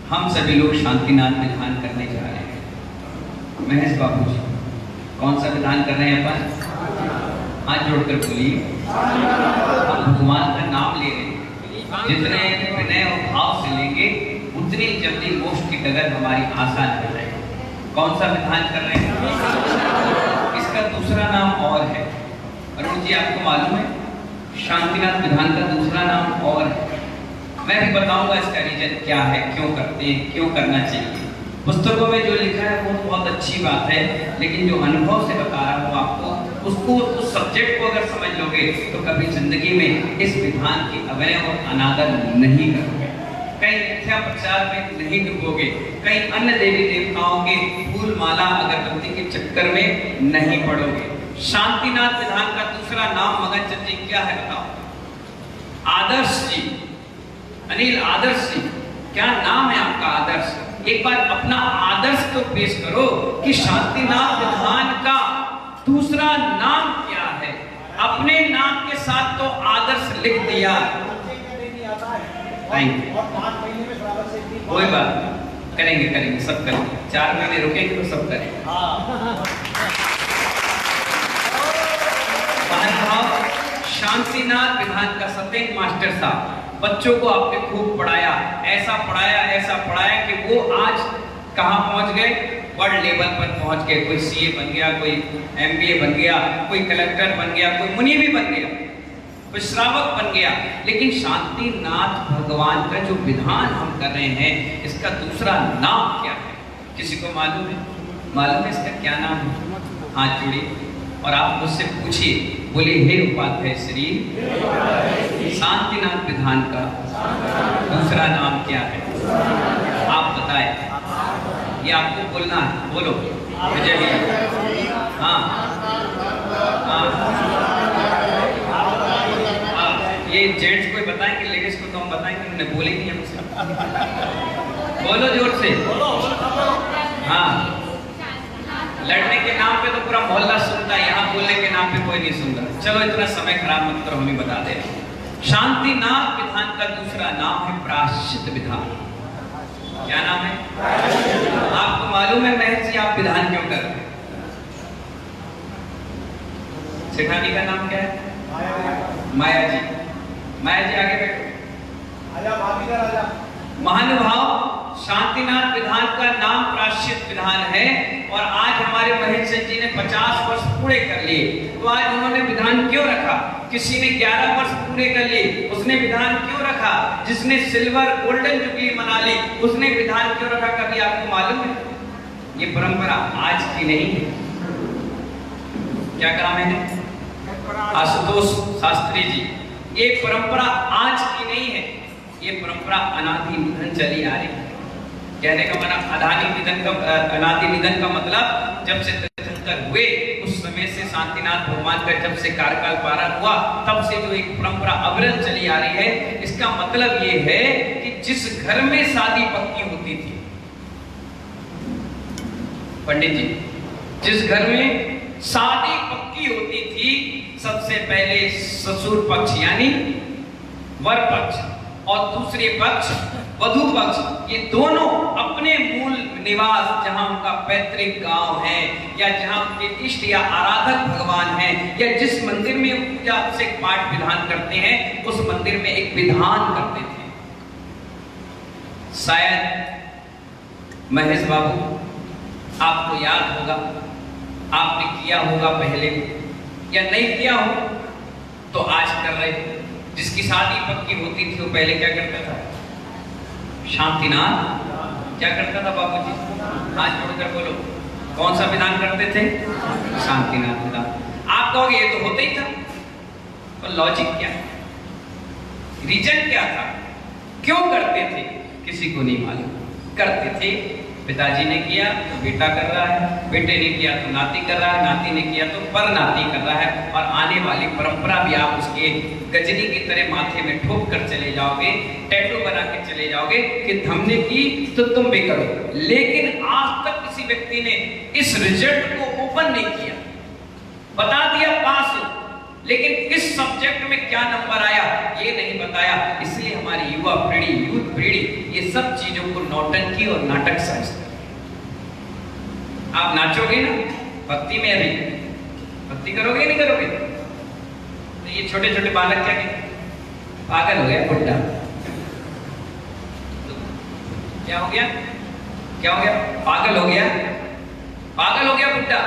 हम सभी लोग शांतिनाथ विधान करने जा रहे हैं। महेश बाबू जी, कौन सा विधान कर रहे हैं अपन? हाथ जोड़कर बोलिए। हम भगवान का नाम ले रहे हैं। जितने विनय और भाव से लेंगे उतनी जल्दी मोक्ष की डगर हमारी आसान हो जाएगी। कौन सा विधान कर रहे हैं? इसका दूसरा नाम और है। अरुण जी, आपको मालूम है शांतिनाथ विधान का दूसरा नाम और है? मैं भी बताऊंगा इसका रीजन क्या है, क्यों करते हैं, क्यों करना चाहिए। पुस्तकों में जो लिखा है वो बहुत अच्छी बात है, लेकिन जो अनुभव से बता रहा हूँ आपको, उसको उस सब्जेक्ट को अगर समझ लोगे तो कभी जिंदगी में इस विधान की अवनय और अनादर नहीं करोगे, कहीं मिथ्या प्रचार में नहीं डूबोगे, कहीं अन्य देवी देवताओं के फूल माला अगरबत्ती के चक्कर में नहीं पड़ोगे। शांतिनाथ विधान का दूसरा नाम मगन चंद जी क्या है बताओ? आदर्श जी, अनिल आदर्श जी। क्या नाम है आपका? आदर्श। एक बार अपना आदर्श तो पेश करो कि शांतिनाथ विधान का दूसरा नाम क्या है। अपने नाम के साथ तो आदर्श लिख दिया। कोई बात नहीं, करेंगे करेंगे, सब करेंगे। 4 महीने रुकेंगे तो सब करेंगे। शांतिनाथ विधान का सत्येंद्र मास्टर साहब बच्चों को आपने खूब पढ़ाया, ऐसा पढ़ाया कि वो आज कहाँ पहुंच गए? वर्ल्ड लेवल पर पहुंच गए। कोई सीए बन गया, कोई एमबीए बन गया, कोई कलेक्टर बन गया, कोई मुनि भी बन गया, कोई श्रावक बन गया। लेकिन शांतिनाथ भगवान का जो विधान हम कर रहे हैं, इसका दूसरा नाम क्या है? किसी को मालूम है? मालूम है इसका क्या नाम है? हाथ जोड़िए और आप मुझसे पूछिए, बोले हे उपाध्याय श्री, शांतिनाथ विधान का दूसरा नाम क्या है? आप बताएं। ये आपको बोलना है, बोलो। विजय भी। हाँ हाँ, ये जेंट्स को बताएंगे, लेडीज को तो हम बताएंगे, उन्हें बोलेंगे हमसे। बोलो जोर से। हाँ, लड़ने के नाम पे तो पूरा मोहल्ला सुनता है, यहाँ बोलने के नाम पे कोई नहीं सुनता। चलो इतना समय खराब मत करो, हमें बता दे। शांतिनाथ विधान का दूसरा नाम है प्रायश्चित विधान। क्या नाम है? आपको मालूम है महेश जी, आप विधान क्यों कर रहे हैं? सेठानी का नाम क्या है? माया जी। माया जी आगे बैठो। आजा। महानुभाव, शांतिनाथ विधान का नाम प्रायश्चित विधान है और आज हमारे महेश जी ने 50 वर्ष पूरे कर लिए। तो आज उन्होंने विधान क्यों रखा? किसी ने 11 वर्ष पूरे कर लिए, उसने विधान क्यों रखा? जिसने सिल्वर गोल्डन जुबली मना ली, उसने विधान क्यों रखा? कभी आपको मालूम है? ये परंपरा आज की नहीं है। क्या कहा मैंने? आशुतोष शास्त्री जी, ये परंपरा आज की नहीं है, ये परंपरा अनादि निधन चली आ रही है। कहने का मतलब अनादि निधन का मतलब जब से तीर्थंकर हुए उस समय से शांतिनाथ भगवान का जब से कार्यकाल पारण हुआ तब से जो एक परंपरा अविरत चली आ रही है। इसका मतलब ये है कि जिस घर में शादी पक्की होती थी, पंडित जी, जिस घर में शादी पक्की होती थी, सबसे पहले ससुर पक्ष यानी वर पक्ष और दूसरे पक्ष वधू पक्ष, ये दोनों अपने मूल निवास, जहां उनका पैतृक गांव है या जहां उनके इष्ट या आराधक भगवान है या जिस मंदिर में पूजा से पाठ विधान करते हैं, उस मंदिर में एक विधान करते थे। शायद महेश बाबू आपको याद होगा, आपने किया होगा पहले, या नहीं किया हो तो आज कर रहे हो। जिसकी शादी पक्की होती थी वो पहले क्या करता था? शांतिनाथ क्या करता था बाबूजी? हाथ जोड़कर बोलो, कौन सा विधान करते थे? शांतिनाथ विधान। आप कहोगे ये तो होता ही था, पर लॉजिक क्या, रीजन क्या था, क्यों करते थे? किसी को नहीं मालूम। करते थे, पिताजी ने किया तो बेटा कर रहा है, बेटे ने किया तो नाती कर रहा है, नाती ने किया तो पर नाती कर रहा है, और आने वाली परंपरा भी आप उसके गजनी की तरह माथे में ठोक कर चले जाओगे, टैटू बना के चले जाओगे कि हमने की तो तुम भी करो। लेकिन आज तक किसी व्यक्ति ने इस रिजल्ट को ओपन नहीं किया, बता दिया पास, लेकिन किस सब्जेक्ट में क्या नंबर आया ये नहीं बताया। इसलिए हमारी युवा पीढ़ी, यूथ पीढ़ी ये सब चीजों को नौटंकी और नाटक समझते हैं। आप नाचोगे ना भक्ति में, अभी भक्ति करोगे नहीं करोगे? तो ये छोटे छोटे बालक क्या कहते, पागल हो गया बुड्ढा। क्या हो गया? क्या हो गया? पागल हो गया, पागल हो गया बुड्ढा,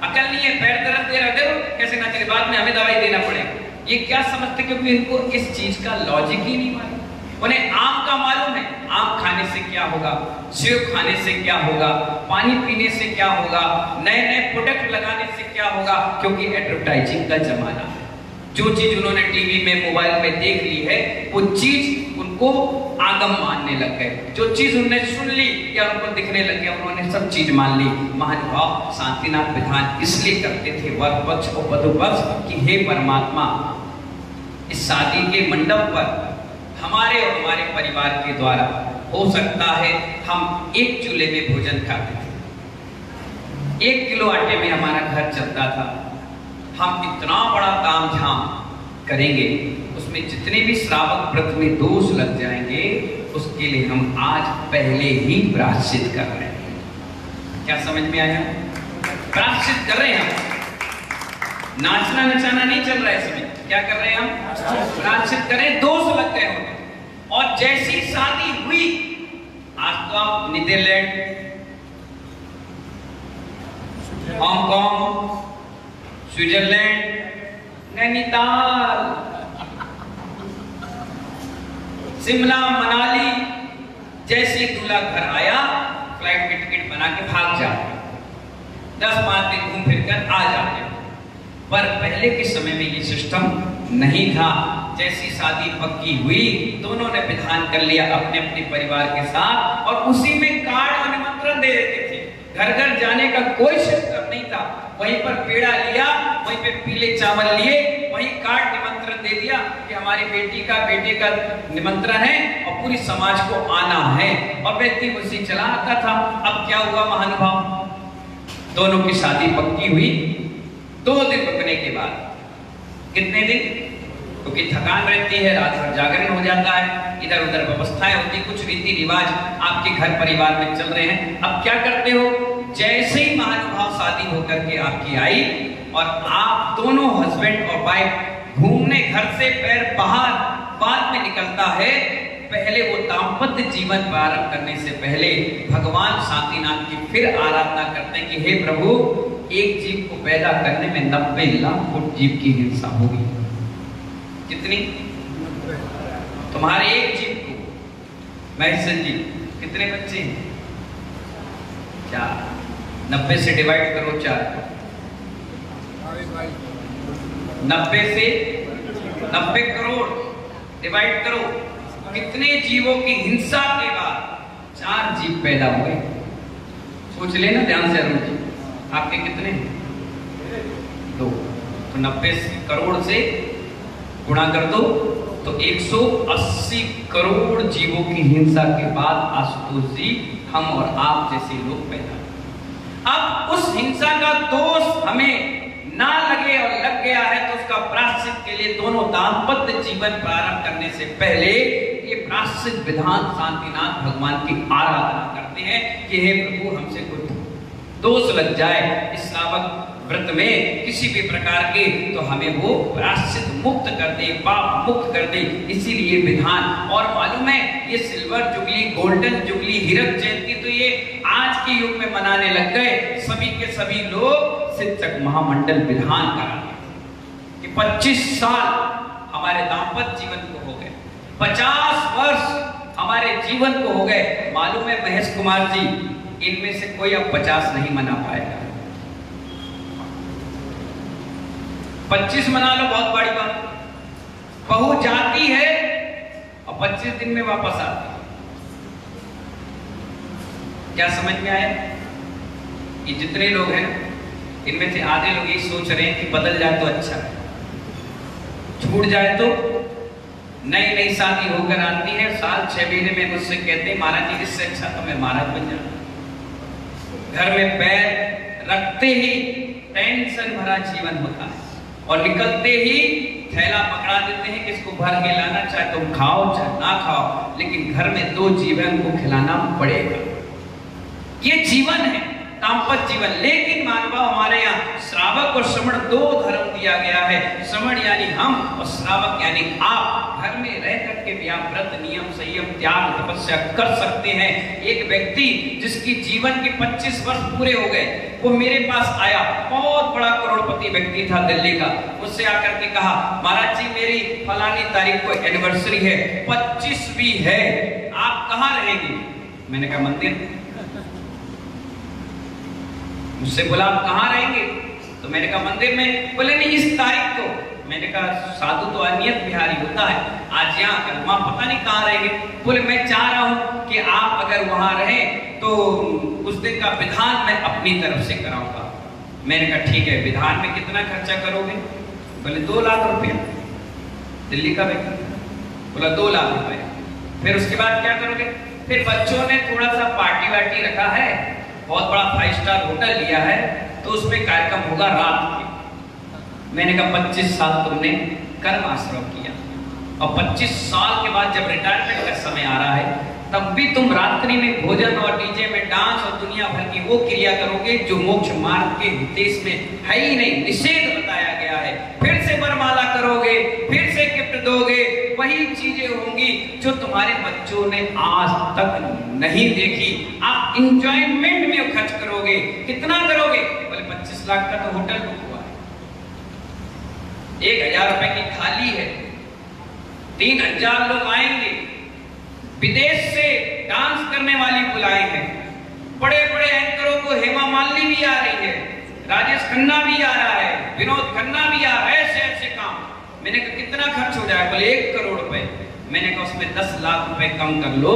अकल नहीं है, पैर दर्द दे रहा, देखो कैसे नाचेंगे, बाद में हमें दवाई देना पड़ेगा। ये क्या समझते? क्योंकि इनको इस चीज का लॉजिक ही नहीं मालूम। उन्हें आम का मालूम है, आम खाने से क्या होगा, सेब खाने से क्या होगा, पानी पीने से क्या होगा, नए नए प्रोडक्ट लगाने से क्या होगा, क्योंकि एडवर्टाइजिंग का जमाना है। जो चीज उन्होंने टीवी में, मोबाइल में देख ली है वो चीज उनको आगम मानने लग गए। जो चीज उन्होंने सुन ली या उनको दिखने लग गया, उन्होंने सब चीज मान ली। महानुभाव शांतिनाथ विधान इसलिए करते थे वर पक्ष और वधु पक्ष कि हे परमात्मा, इस शादी के मंडप पर हमारे और हमारे परिवार के द्वारा हो सकता है हम एक चूल्हे में भोजन खाते थे, 1 किलो आटे में हमारा घर चलता था। हम इतना बड़ा तामझाम करेंगे, उसमें जितने भी श्रावक व्रत में दोष लग जाएंगे उसके लिए हम आज पहले ही प्रायश्चित कर रहे हैं। क्या समझ में आया? प्रायश्चित कर रहे हैं हम, नाचना नचाना नहीं चल रहा है इसमें। क्या कर रहे हैं हम? प्रायश्चित करें, दोष लग गए होंगे। और जैसी शादी हुई, आज तो आप Netherlands, Hong Kong, Switzerland, Nainital, Shimla, Manali, जैसे दूल्हा घर आया फ्लाइट की टिकट बना के भाग जाते, 10-5 दिन घूम फिर कर आ जाते। पर पहले के समय में ये सिस्टम नहीं था। जैसी शादी पक्की हुई, दोनों ने विधान कर लिया अपने अपने परिवार के साथ, और उसी में कार्ड और निमंत्रण दे देते थे। घर घर जाने का कोई सिस्टम नहीं था। वहीं पर पेड़ा लिया, वहीं पे पीले चावल लिए, वहीं कार्ड निमंत्रण दे दिया कि हमारी बेटी का, बेटे का निमंत्रण है और पूरी समाज को आना है, और व्यक्ति उसी चला आता था। अब क्या हुआ महानुभाव, दोनों की शादी पक्की हुई, 2 दिन रुकने के बाद, कितने दिन? क्योंकि थकान रहती है, रात भर जागरण हो जाता है, इधर उधर व्यवस्थाएं होती, कुछ रीति रिवाज आपके घर परिवार में चल रहे हैं। अब क्या करते हो, जैसे ही महानुभाव शादी होकर के आपकी आई और आप दोनों हस्बैंड और वाइफ घूमने घर से पैर बाहर बाद में निकलता है, पहले वो दाम्पत्य जीवन प्रारंभ करने से पहले भगवान शांतिनाथ की फिर आराधना करते हैं कि हे प्रभु, एक जीव को पैदा करने में 90 लाख फुट जीव की हिंसा होगी। कितनी? तुम्हारे एक जीव को, महेश्वर जी कितने बच्चे हैं? 4। 90 से डिवाइड करो 4, 90 से 90 करोड़ डिवाइड करो, कितने जीवों की हिंसा के बाद 4 जीव पैदा हुए? सोच लेना ध्यान से अरुण जी, आपके कितने? 2। तो 90 करोड़ से गुणा कर दो तो 180 करोड़ जीवों की हिंसा के बाद आशुतोष जी, हम और आप जैसे लोग पैदा। अब उस हिंसा का दोष हमें ना लगे और लग गया है तो उसका प्रायश्चित के लिए दोनों दाम्पत्य जीवन प्रारंभ करने से पहले ये प्रायश्चित विधान शांतिनाथ भगवान की आराधना करते हैं कि हे प्रभु, हमसे कोई दोष लग जाए इस श्रावक व्रत में किसी भी प्रकार के, तो हमें वो प्रायश्चित मुक्त कर दे, पाप मुक्त कर दे। इसीलिए विधान। और मालूम है ये सिल्वर जुबली, गोल्डन जुबली, हीरक जयंती तो ये आज के युग में मनाने लग गए। सभी के सभी लोग शिक्षक महामंडल विधान कराते कि 25 साल हमारे दाम्पत्य जीवन को हो गए, 50 वर्ष हमारे जीवन को हो गए। मालूम है महेश कुमार जी, इनमें से कोई अब 50 नहीं मना पाएगा। 25 मना लो, बहुत बड़ी बात। बहू जाती है और 25 दिन में वापस आती है। क्या समझ में आया? ये जितने लोग हैं इनमें से आधे लोग ये सोच रहे हैं कि बदल जाए तो अच्छा है, छूट जाए तो। नई नई शादी होकर आती है, साल 6 महीने में मुझसे कहते हैं महाराज जी इससे अच्छा तो मैं महाराज बन जाऊं। घर में पैर रखते ही टेंशन भरा जीवन होता है। और निकलते ही थैला पकड़ा देते हैं कि इसको भर के लाना, चाहे तुम खाओ चाहे ना खाओ, लेकिन घर में 2 जीवन को खिलाना पड़ेगा। ये जीवन है, दाम्पत्य जीवन। लेकिन मानव हमारे यहाँ श्रावक और श्रवण 2 धर्म दिया गया है। श्रवण यानी हम और श्रावक यानी आप। घर में रह करके भी आप व्रत, नियम, संयम, त्याग, तपस्या कर सकते हैं। एक व्यक्ति जिसकी जीवन के 25 वर्ष पूरे हो गए, वो मेरे पास आया, बहुत बड़ा करोड़पति व्यक्ति था दिल्ली का। उससे आकर के कहा, महाराज जी मेरी फलानी तारीख को एनिवर्सरी है, 25वीं है, आप कहाँ रहेंगे? मैंने कहा मंदिर। मुझसे बोला आप कहाँ रहेंगे? तो मैंने कहा मंदिर में। बोले नहीं इस तारीख को। मैंने कहा साधु तो अनियत बिहारी होता है, आज यहाँ कर, वहाँ पता नहीं कहाँ रहेंगे। बोले मैं चाह रहा हूँ कि आप अगर वहाँ रहें तो उस दिन का विधान मैं अपनी तरफ से कराऊंगा। मैंने कहा ठीक है, विधान में कितना खर्चा करोगे? बोले 2 लाख रुपया। दिल्ली का व्यक्ति बोला 2 लाख रुपए। फिर उसके बाद क्या करोगे? फिर बच्चों ने थोड़ा सा पार्टी वार्टी रखा है, बहुत बड़ा 5 स्टार होटल लिया है, तो उसमें कार्यक्रम होगा रात में। मैंने कहा 25 साल तुमने कर्म आश्रम किया और 25 साल के बाद जब रिटायरमेंट का समय आ रहा है तब भी तुम रात्रि में भोजन और डीजे में डांस और दुनिया भर की वो क्रिया करोगे जो मोक्ष मार्ग के उद्देश्य में है ही नहीं, निषेध बताया गया है। फिर से वरमाला करोगे, फिर से गिफ्ट दोगे, वही चीजें होंगी जो तुम्हारे बच्चों ने आज तक नहीं देखी। आप इंजॉयमेंट में खर्च करोगे। कितना करोगे? बोले 25 लाख का तो होटल बुक हुआ है, 1000 रुपए की थाली है, 3000 लोग आएंगे, विदेश से डांस करने वाली बुलाए हैं, बड़े बड़े एंकरों को हेमा मालिनी भी आ रही है, राजेश खन्ना भी आ रहा है, विनोद खन्ना भी आ रहा है, ऐसे काम। मैंने कहा कितना खर्च हो जाए? बोले 1 करोड़ रुपए। मैंने कहा उसमें 10 लाख रुपए कम कर लो,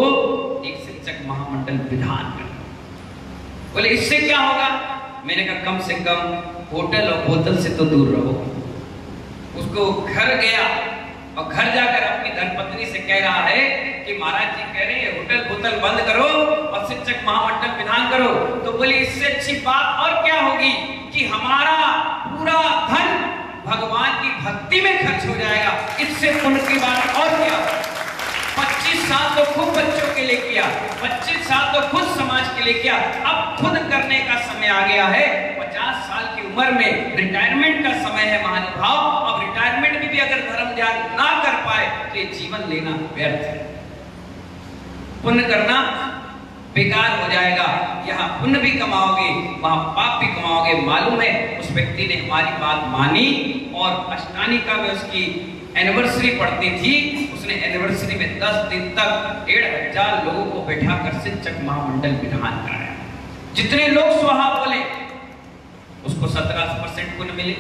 एक शिक्षक महामंडल विधान कर लो। बोले इससे क्या होगा? मैंने कहा कम से कम होटल और बोतल से तो दूर रहो। उसको घर गया और घर जाकर अपनी धर्मपत्नी से कह रहा है कि महाराज जी कह रहे हैं होटल बोतल बंद करो और शिक्षक महामंडल विधान करो। तो बोली इससे अच्छी बात और क्या होगी कि हमारा पूरा धन भगवान की भक्ति में खर्च हो जाएगा। इससे पुण्य की बात और क्या? 25 साल तो खुद बच्चों के लिए किया, 25 साल तो खुद समाज के लिए किया, अब खुद करने का समय आ गया है। 50 साल की उम्र में रिटायरमेंट का समय है महानुभाव। अब रिटायरमेंट में भी अगर धर्म ध्यान ना कर पाए तो ये जीवन लेना व्यर्थ है, पुण्य करना बेकार हो जाएगा। यहाँ पुण्य भी कमाओगे, वहां पाप भी कमाओगे। मालूम है उस व्यक्ति ने हमारी बात मानी और अष्टानिका में उसकी एनिवर्सरी पड़ती थी। उसने एनिवर्सरी में 10 दिन तक 1500 लोगों को बैठाकर शिक्षक महामंडल विधान कराया। जितने लोग स्वाहा बोले उसको 17% पुण्य मिले।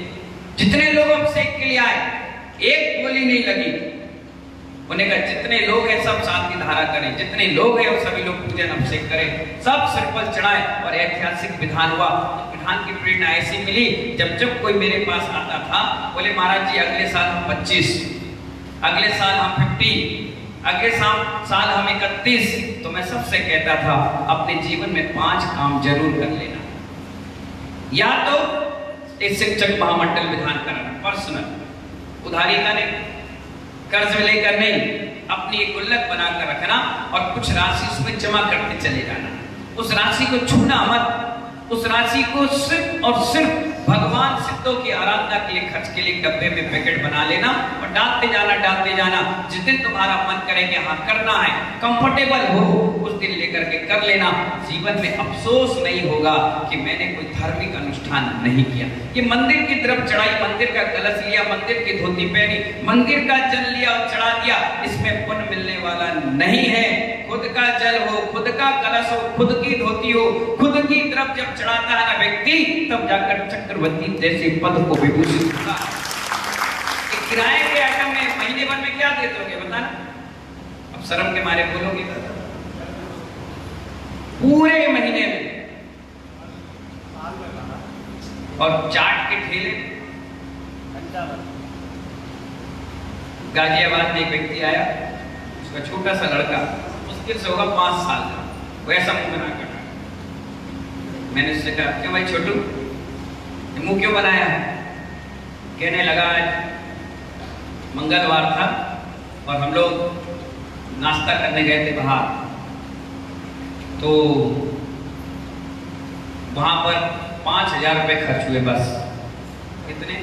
जितने लोग अभिषेक के लिए आए, एक गोली नहीं लगी। उन्हें कहा जितने लोग हैं सब साथ की धारा करें, जितने लोग हैं वो सभी लोग पूजन अभिषेक करें, सब सिर पर चढ़ाए। और ऐतिहासिक विधान हुआ। विधान की प्रेरणा ऐसी मिली, जब कोई मेरे पास आता था, बोले महाराज जी अगले साल हम 25, अगले साल हम 50, अगले साल हम 31, तो मैं सबसे कहता था अपने जीवन में 5 काम जरूर कर लेना। या तो एक शिक्षक महामंडल विधान करना, पर्सनल, उधारी का नहीं, कर्ज लेकर नहीं, अपनी एक गुल्लक बनाकर रखना और कुछ राशि उसमें जमा करते चले जाना। उस राशि को छूना मत। उस राशि को सिर्फ और सिर्फ भगवान सिद्धों की आराधना के लिए खर्च के लिए डब्बे में पैकेट बना लेना और डालते जाना। जिस दिन तुम्हारा मन करे कि हाँ करना है, कंफर्टेबल हो, उस दिन लेकर के कर लेना। जीवन में अफसोस नहीं होगा कि मैंने कोई धार्मिक अनुष्ठान नहीं किया। ये मंदिर की तरफ चढ़ाई, मंदिर का कलश लिया, मंदिर की धोती पहनी, मंदिर का जल लिया और चढ़ा दिया, इसमें पुण्य मिलने वाला नहीं है। खुद का जल हो, खुद का कलश हो, खुद की धोती हो, खुद की तरफ जब चढ़ाता है ना व्यक्ति, तब जाकर चक्रवर्ती जैसे पद को विभूषित होगा। किराए के आइटम में महीने भर में क्या देते होगे बताना? अब शर्म के मारे बोलोगे पूरे महीने में। और चाट के ठेले, गाजियाबाद में एक व्यक्ति आया, उसका छोटा सा लड़का, मुश्किल से होगा 5 साल का, वैसा मुंह बना कर। मैंने उससे कहा क्यों भाई छोटू, मुंह क्यों बनाया है? कहने लगा मंगलवार था और हम लोग नाश्ता करने गए थे बाहर, तो वहां पर 5,000 रुपये खर्च हुए बस। कितने?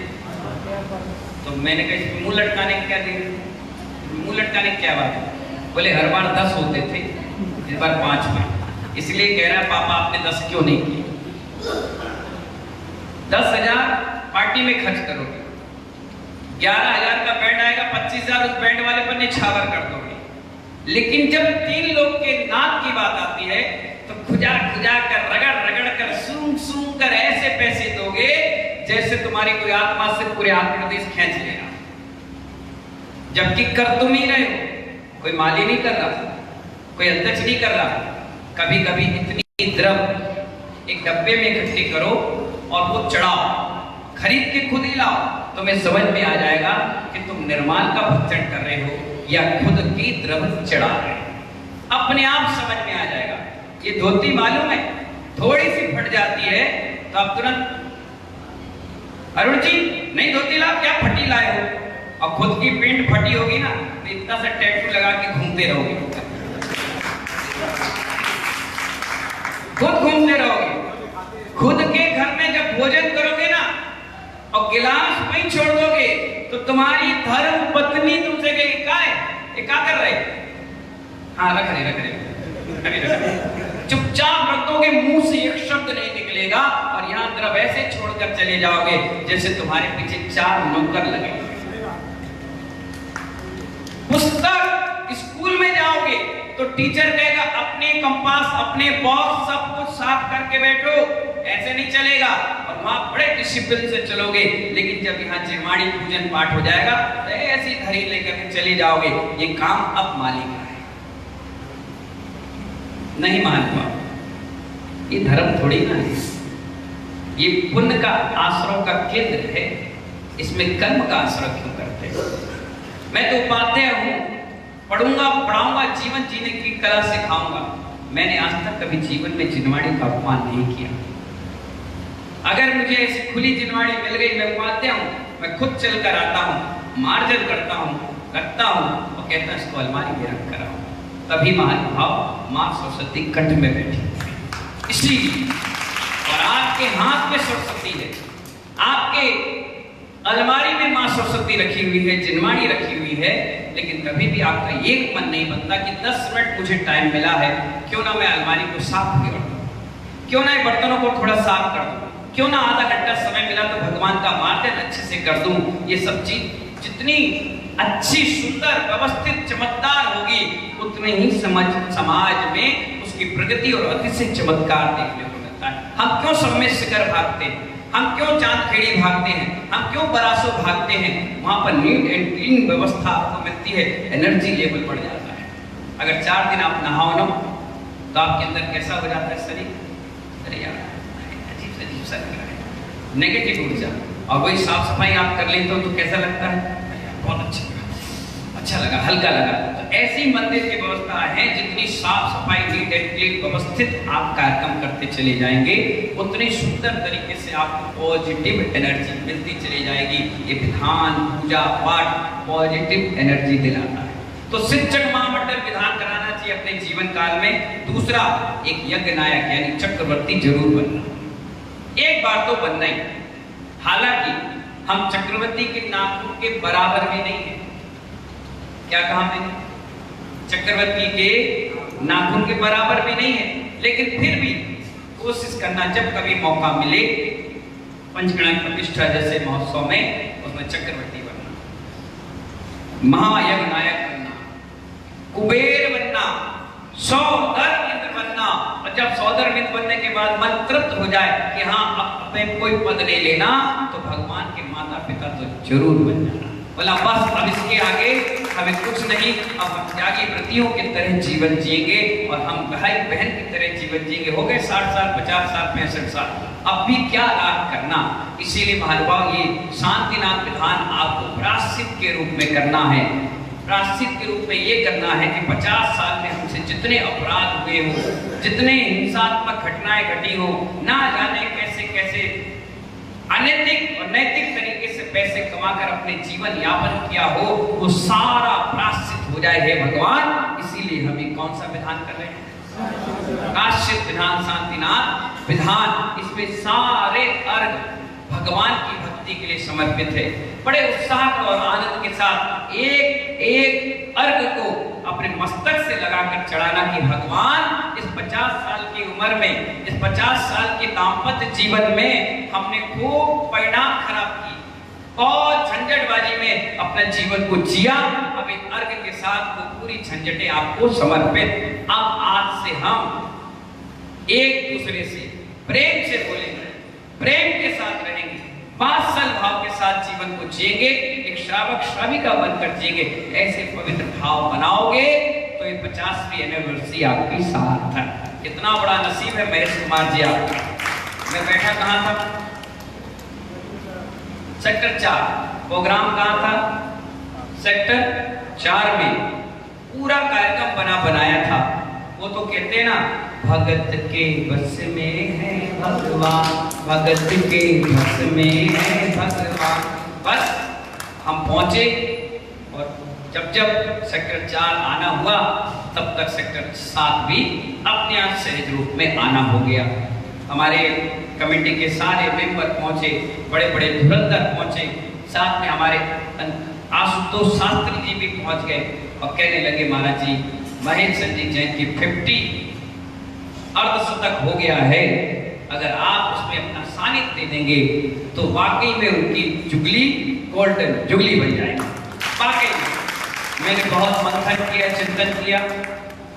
तो मैंने कहा मुंह लटकाने की क्या देर, मुंह लटकाने की क्या बात है? बोले हर बार 10 होते थे, इस बार 5 हुए, इसलिए कह रहा है पापा आपने 10 क्यों नहीं किए? 10,000 पार्टी में खर्च करोगे, 11,000 का बैंड आएगा, 25,000 उस बैंड वाले पर निछावर कर दोगे। लेकिन जब 3 लोग के नाक की बात आती है तो खुजा खुजा कर, रगड़ रगड़ कर, सूंघ सूंघ कर ऐसे पैसे दोगे जैसे तुम्हारी कोई आत्मा से पूरे आत्म प्रदेश खींच लेगा। जबकि कर तुम ही रहे हो, कोई माली नहीं कर रहा, कोई अध्यक्ष नहीं कर रहा। कभी कभी इतनी द्रव्य एक डब्बे में इकट्ठे करो और वो चढ़ाओ, खरीद के खुद ही लाओ, तुम्हें समझ में आ जाएगा कि तुम निर्माण का भक्षण कर रहे हो या खुद की द्रव्य चढ़ा रहे हो। अपने आप समझ में आ जाएगा। ये धोती मालूम है, थोड़ी सी फट जाती है तो आप तुरंत अरुण जी नहीं धोती ला, क्या फटी लाए हो? और खुद की पेंट फटी होगी ना तो इतना सा टैटू लगा के घूमते रहोगे, खुद घूमते रहोगे। खुद के घर में जब भोजन करोगे ना और गिलास वहीं छोड़ दोगे तो तुम्हारी धर्म पत्नी तुमसे कहेगी क्या कर रहे? हाँ रख रहे चुपचाप रख दोगे, मुंह से एक शब्द नहीं निकलेगा और यहाँ तरफ ऐसे छोड़कर चले जाओगे जैसे तुम्हारे पीछे 4 नौकर लगे। पुस्तक स्कूल में जाओगे तो टीचर कहेगा अपने कंपास, अपने बॉक्स सब कुछ साफ करके बैठो, ऐसे नहीं चलेगा। और वहां बड़े डिसिप्लिन से चलोगे। लेकिन जब यहाँ जिरमाड़ी पूजन पाठ हो जाएगा तो ऐसी धरी लेकर के चले जाओगे। ये काम अब मालिक का है, नहीं महात्मा, ये धर्म थोड़ी ना है, ये पुण्य का आश्रय का केंद्र है। इसमें कर्म का आश्रय क्यों करते हैं? मैं तो उपाध्याय हूं, पढ़ूंगा पढ़ाऊंगा, जीवन जीने की कला सिखाऊंगा। मैंने आज तक कभी जीवन में जिनवाड़ी का अपमान नहीं किया। अगर मुझे ऐसी खुली जिनवाड़ी मिल गई, मैं उपाध्याय हूं, मैं खुद चल कर आता हूं, मार्जन करता हूं और कहता हूं इसको अलमारी में रख कर आओ, तभी महानुभाव मां सरस्वती कंठ में बैठी। इसलिए और आपके हाथ में सरस्वती है, आपके अलमारी में मां सरस्वती रखी हुई है, जिनवाड़ी रखी हुई है। लेकिन कभी भी आपका एक मन नहीं बनता कि 10 मिनट मुझे टाइम मिला है, क्यों ना मैं अलमारी को साफ कर दूं, क्यों ना बर्तनों को थोड़ा साफ कर दूं, क्यों ना आधा घंटा समय मिला तो भगवान का मार्जन अच्छे से कर दूं। ये सब चीज जितनी अच्छी, सुंदर, व्यवस्थित, चमकदार होगी उतने ही समाज में उसकी प्रगति और अतिशय चमत्कार देखने को मिलता है। हम क्यों सब में शिखर भागते हैं, हम क्यों चांदखेड़ी भागते हैं, हम क्यों बरासो भागते हैं? वहां पर नीट एंड क्लीन व्यवस्था आपको मिलती है, एनर्जी लेवल बढ़ जाता है। अगर 4 दिन आप नहाओ ना तो आपके अंदर कैसा हो जाता है शरीर? अरे यार अजीब अजीब सा लग रहा है, नेगेटिव ऊर्जा। और वही साफ सफाई आप कर लेते हो तो कैसा लगता है? बहुत अच्छा लगा, हल्का लगा। तो ऐसी मंदिर की व्यवस्था है, जितनी साफ सफाई, नीट एंड क्लीन व्यवस्थित आप कार्यक्रम करते चले जाएंगे उतनी सुंदर तरीके से आपको पॉजिटिव एनर्जी मिलती चली जाएगी। ये विधान, पूजा पाठ पॉजिटिव एनर्जी दिलाता है। तो शिक्षक महामंडल विधान कराना चाहिए अपने जीवन काल में। दूसरा, एक यज्ञ नायक यानी चक्रवर्ती जरूर बनना। एक बार तो बनना ही। हालांकि हम चक्रवर्ती के नाखून के बराबर भी नहीं है। क्या कहा मैंने? चक्रवर्ती के नाखून के बराबर भी नहीं है, लेकिन फिर भी कोशिश करना, जब कभी मौका मिले पंचगण प्रतिष्ठा जैसे महोत्सव में उसमें चक्रवर्ती बनना, महायज्ञ नायक बनना, कुबेर बनना, सौदर्मित बनना। और जब सौदर्मित बनने के बाद मन तृप्त हो जाए कि हाँ अब हमें कोई पद नहीं लेना, तो भगवान के माता पिता तो जरूर बन जाना। बोला बस अब इसके आगे हमें कुछ नहीं, अब हम त्यागी व्रतियों की तरह जीवन जिएंगे और हम भाई बहन की तरह जीवन जिएंगे। हो गए 60 साल, 50 साल, 65 साल, अब भी क्या लाभ करना। इसीलिए महानुभाव ये शांतिनाथ विधान आपको प्रायश्चित के रूप में करना है। प्रायश्चित के रूप में ये करना है कि 50 साल में हमसे जितने अपराध हुए हो, जितने हिंसात्मक घटनाएं घटी हो, ना जाने कैसे कैसे अनैतिक और नैतिक तरीके से पैसे कमाकर अपने जीवन यापन किया हो वो सारा प्रायश्चित हो जाए हे भगवान। इसीलिए हम ये कौन सा विधान कर रहे हैं? काश्चित विधान शांतिनाथ विधान। इसमें सारे अर्घ भगवान की भक्ति के लिए समर्पित है। बड़े उत्साह और आनंद के साथ एक एक अर्घ को अपने मस्तक से लगाकर चढ़ाना कि भगवान इस 50 साल की उम्र में, इस 50 साल के दाम्पत्य जीवन में हमने खूब परिणाम खराब की, बहुत झंझटबाजी में अपना जीवन को जिया। अब एक अर्घ के साथ वो पूरी झंझटें आपको समर्पित। अब आज से हम एक दूसरे से प्रेम से बोलेंगे, प्रेम के साथ रहेंगे, वात्सल भाव के साथ जीवन को जिएंगे, एक श्रावक श्राविका बनकर जिएंगे। ऐसे पवित्र भाव बनाओगे तो ये 50वीं एनिवर्सरी आपकी सार्थक। कितना बड़ा नसीब है महेश कुमार जी आप। मैं बैठा कहाँ था? सेक्टर 4। प्रोग्राम कहाँ था? सेक्टर 4 में। पूरा कार्यक्रम बनाया था। वो तो कहते हैं ना, भगत के बस में है भगवान, भगत के बस में है भगवान। बस हम पहुंचे और जब जब सेक्टर 4 आना हुआ तब तक सेक्टर 7 भी अपने आप सहज रूप में आना हो गया। हमारे कमेटी के सारे मेंबर पहुंचे, बड़े बड़े धुरंधर पहुंचे, साथ में हमारे आशुतोष शास्त्री जी भी पहुंच गए और कहने लगे महाराज जी महेश जी जैन की 50 अर्धशतक हो गया है, अगर आप उसमें अपना सानिध्य दे देंगे तो वाकई में उनकी जुगली गोल्डन जुगली बन जाएगी। वाकई मैंने बहुत मंथन किया, चिंतन किया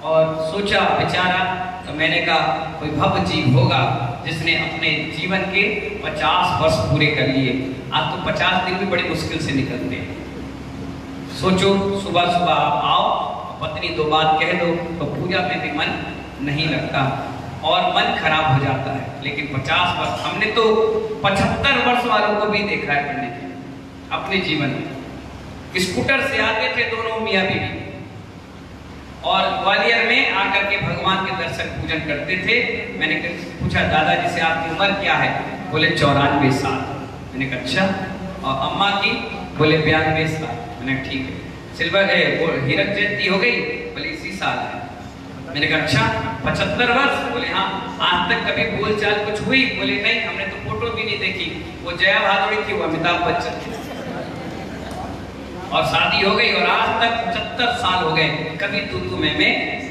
और सोचा विचारा, तो मैंने कहा कोई भव्य जीव होगा जिसने अपने जीवन के 50 वर्ष पूरे कर लिए। आज तो 50 दिन भी बड़ी मुश्किल से निकलते हैं। सोचो सुबह सुबह आप आओ, पत्नी 2 बात कह दो तो पूजा में भी मन नहीं लगता और मन खराब हो जाता है। लेकिन 50 वर्ष, हमने तो 75 वर्ष वालों को भी देखा है पढ़ने के अपने जीवन में। स्कूटर से आते थे दोनों मियाँ बीवी और ग्वालियर में आकर के भगवान के दर्शन पूजन करते थे। मैंने पूछा दादाजी से आपकी उम्र क्या है? बोले 94 साल। मैंने कहा अच्छा, और अम्मा की? बोले 92 साल। मैंने ठीक है। सिल्वर वो हीरक जयंती हो गई? बोले इसी साल है। मैंने कहा अच्छा 75 वर्ष? बोले हाँ। आज तक कभी बोलचाल कुछ हुई? बोले नहीं, हमने तो फोटो भी नहीं देखी, वो जया भादुड़ी थी, वो अमिताभ बच्चन थी और शादी हो गई और आज तक 75 साल हो गए, कभी तू में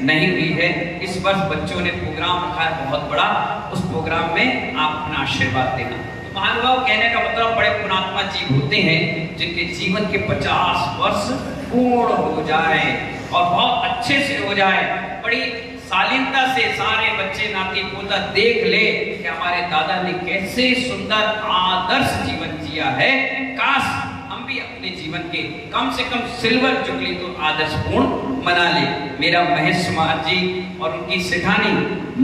नहीं हुई है। इस वर्ष बच्चों ने प्रोग्राम रखा है बहुत बड़ा, उस प्रोग्राम में आप अपना आशीर्वाद देना। महानुभाव कहने का मतलब बड़े पुण्यात्मा जीव होते हैं जिनके जीवन के 50 वर्ष पूर्ण हो जाए और बहुत अच्छे से हो जाए, बड़ी शालीनता से सारे बच्चे नाती पोता देख ले कि हमारे दादा ने कैसे सुंदर आदर्श जीवन जिया है। काश हम भी अपने जीवन के कम से कम सिल्वर जुबली तो आदर्शपूर्ण मना ले। मेरा महेश कुमार जी और उनकी सेठानी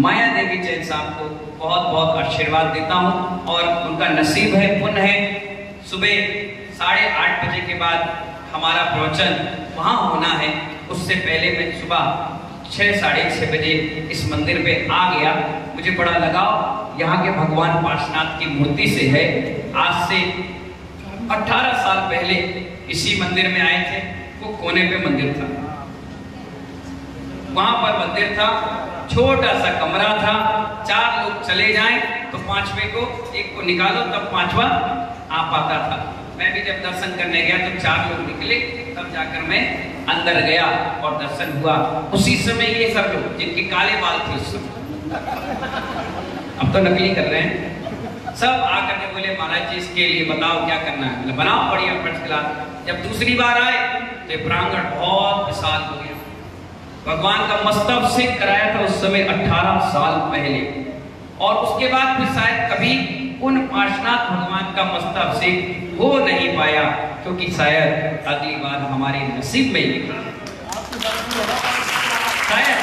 माया देवी जैन साहब को बहुत बहुत आशीर्वाद देता हूँ और उनका नसीब है, पुण्य है। सुबह 8:30 बजे के बाद हमारा प्रवचन वहाँ होना है, उससे पहले मैं सुबह 6 साढ़े 6 बजे इस मंदिर पे आ गया। मुझे बड़ा लगाव यहाँ के भगवान पार्श्वनाथ की मूर्ति से है। आज से 18 साल पहले इसी मंदिर में आए थे। वो कोने पे मंदिर था, वहां पर मंदिर था, छोटा सा कमरा था, 4 लोग चले जाएं तो 5वें को एक को निकालो तब 5वां आ पाता था। मैं भी जब दर्शन करने गया तो 4 लोग निकले, तब जाकर मैं अंदर गया और दर्शन हुआ। उसी समय ये सब लोग जिनके काले बाल थे उस समय, अब तो नकली कर रहे हैं, सब आकर के बोले महाराज जी इसके लिए बताओ क्या करना है। बनाओ बढ़िया फर्स्ट क्लास। जब दूसरी बार आए तो प्रांगण बहुत विशाल हो गया। भगवान का मस्तकाभिषेक कराया था उस समय 18 साल पहले, और उसके बाद फिर शायद कभी उन पार्श्वनाथ भगवान का मस्तकाभिषेक हो नहीं पाया, क्योंकि शायद अगली बार हमारे नसीब में लिखा, शायद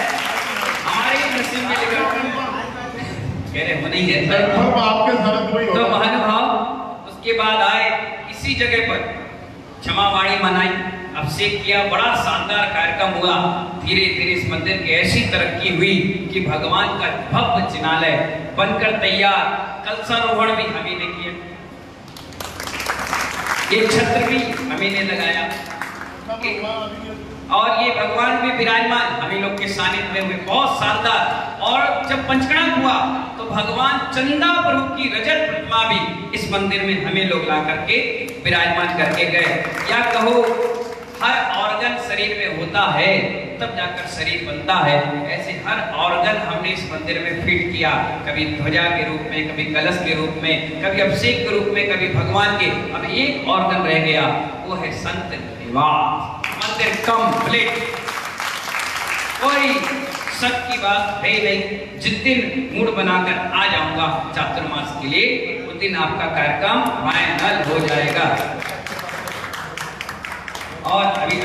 हमारे नसीब में लिखा कह रहे हो नहीं है। तो महानुभाव उसके बाद आए, इसी जगह पर क्षमावाणी मनाई, अभिषेक किया, बड़ा शानदार कार्यक्रम हुआ। धीरे धीरे इस मंदिर की ऐसी तरक्की हुई कि भगवान का भव्य जिनालय बनकर तैयार, कलशारोहण भी हम ही ने किया। ये छत्र भी हमें ने लगाया और ये भगवान भी विराजमान हमें लोग के सानिध्य में हुए, बहुत शानदार। और जब पंचकड़ा हुआ तो भगवान चंदा प्रभु की रजत प्रतिमा भी इस मंदिर में हमें लोग ला करके विराजमान करके गए। या कहो हर ऑर्गन शरीर में होता है तब जाकर शरीर बनता है, ऐसे हर ऑर्गन हमने इस मंदिर में फिट किया, कभी ध्वजा के रूप में, कभी कलश के रूप में, कभी अभिषेक के रूप में, कभी भगवान के। अब एक ऑर्गन रह गया, वो है संत निवास। मंदिर कंप्लीट, कोई शक की बात है नहीं। जिस दिन मूड बनाकर आ जाऊंगा चातुर्मास के लिए, उस दिन आपका कार्यक्रम फाइनल हो जाएगा। और अभी